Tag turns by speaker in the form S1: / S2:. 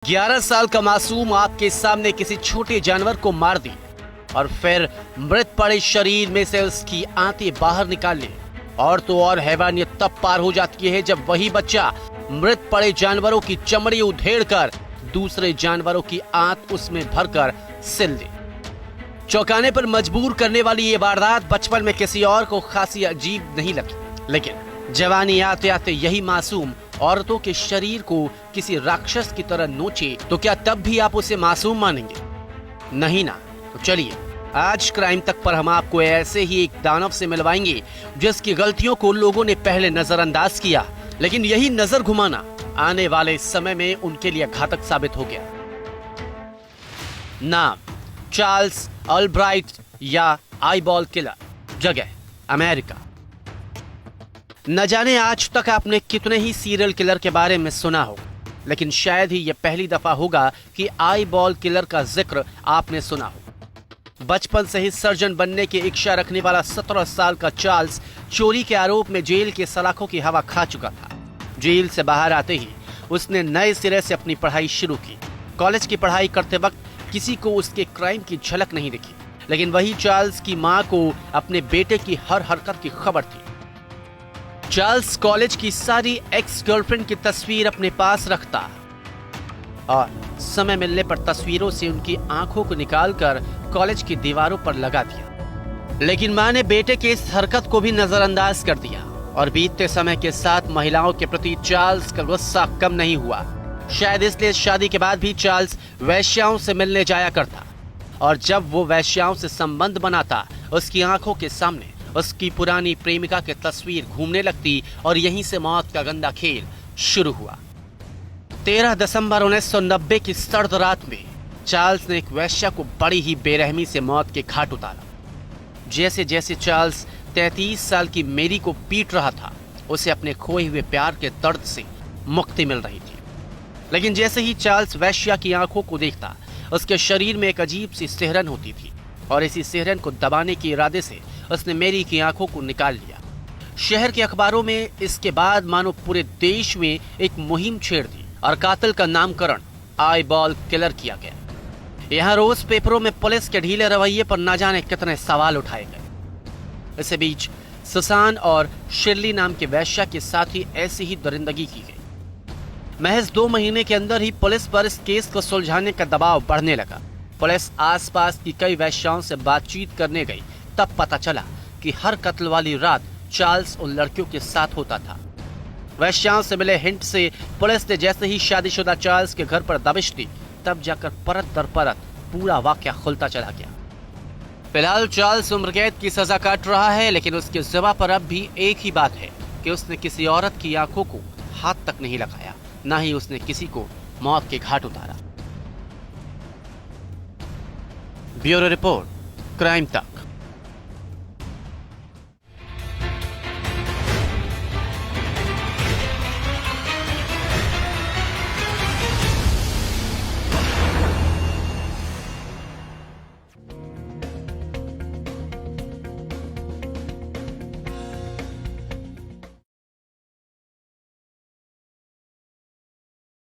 S1: 11 साल का मासूम आपके सामने किसी छोटे जानवर को मार दी और फिर मृत पड़े शरीर में से उसकी आंतें बाहर निकाल ले। और तो और हैवानियत तब पार हो जाती है जब वही बच्चा मृत पड़े जानवरों की चमड़ी उधेड़कर दूसरे जानवरों की आंत उसमें भरकर सिल दे। चौंकाने पर मजबूर करने वाली ये वारदात बचपन में किसी और को खासी अजीब नहीं लगी, लेकिन जवानी आते आते यही मासूम औरतों के शरीर को किसी राक्षस की तरह नोचे तो क्या तब भी आप उसे मासूम मानेंगे? नहीं ना। तो चलिए आज क्राइम तक पर हम आपको ऐसे ही एक दानव से मिलवाएंगे जिसकी गलतियों को लोगों ने पहले नजरअंदाज किया, लेकिन यही नजर घुमाना आने वाले समय में उनके लिए घातक साबित हो गया। नाम चार्ल्स ऑलब्राइट या आईबॉल किलर, जगह अमेरिका। न जाने आज तक आपने कितने ही सीरियल किलर के बारे में सुना हो, लेकिन शायद ही यह पहली दफा होगा कि आईबॉल किलर का जिक्र आपने सुना हो। बचपन से ही सर्जन बनने की इच्छा रखने वाला 17 साल का चार्ल्स चोरी के आरोप में जेल के सलाखों की हवा खा चुका था। जेल से बाहर आते ही उसने नए सिरे से अपनी पढ़ाई शुरू की। कॉलेज की पढ़ाई करते वक्त किसी को उसके क्राइम की झलक नहीं दिखी, लेकिन वही चार्ल्स की मां को अपने बेटे की हर हरकत की खबर थी। चार्ल्स कॉलेज की सारी एक्स गर्लफ्रेंड की तस्वीर अपने पास रखता और समय मिलने पर तस्वीरों से उनकी आंखों को निकालकर कॉलेज की दीवारों पर लगा दिया। लेकिन मां ने बेटे के इस हरकत को भी नजरअंदाज कर दिया और बीतते समय के साथ महिलाओं के प्रति चार्ल्स का गुस्सा कम नहीं हुआ। शायद इसलिए शादी के बाद भी चार्ल्स वैश्याओं से मिलने जाया करता और जब वो वैश्याओं से संबंध बनाता उसकी आंखों के सामने उसकी पुरानी प्रेमिका की तस्वीर घूमने लगती और यहीं से मौत का गंदा खेल शुरू हुआ। 13 दिसंबर 1990 की सर्द रात में चार्ल्स ने एक वैश्या को बड़ी ही बेरहमी से मौत के घाट उतारा। जैसे जैसे चार्ल्स 33 साल की मेरी को पीट रहा था, उसे अपने खोए हुए प्यार के दर्द से मुक्ति मिल रही थी। लेकिन जैसे ही चार्ल्स वैश्या की आंखों को देखता, उसके शरीर में एक अजीब सी सिहरन होती थी और इसी सिहरन को दबाने के इरादे से उसने मेरी की आंखों को निकाल लिया। शहर के अखबारों में इसके बाद मानो पूरे देश में एक मुहिम छेड़ दी और कातिल का नामकरण आईबॉल किलर किया गया। यहाँ रोज पेपरों में पुलिस के ढीले रवैये पर न जाने कितने सवाल उठाए गए। इसी बीच सुसान और शिरली नाम के वैश्या के साथ ही ऐसी ही दरिंदगी की गई। महज 2 महीने के अंदर ही पुलिस पर इस केस को सुलझाने का दबाव बढ़ने लगा। पुलिस आसपास की कई वैश्याओं से बातचीत करने गई, तब पता चला कि हर कत्ल वाली रात चार्ल्स उन लड़कियों के साथ होता था। वैश्याओं से मिले हिंट से पुलिस ने जैसे ही शादीशुदा चार्ल्स के घर पर दबिश दी, तब जाकर परत दर परत पूरा वाकया खुलता चला गया। फिलहाल चार्ल्स उम्र कैद की सजा काट रहा है, लेकिन उसके ज़ुबान पर अब भी एक ही बात है कि उसने किसी औरत की आंखों को हाथ तक नहीं लगाया, ना ही उसने किसी को मौत के घाट उतारा। ब्यूरो रिपोर्ट, क्राइम तक।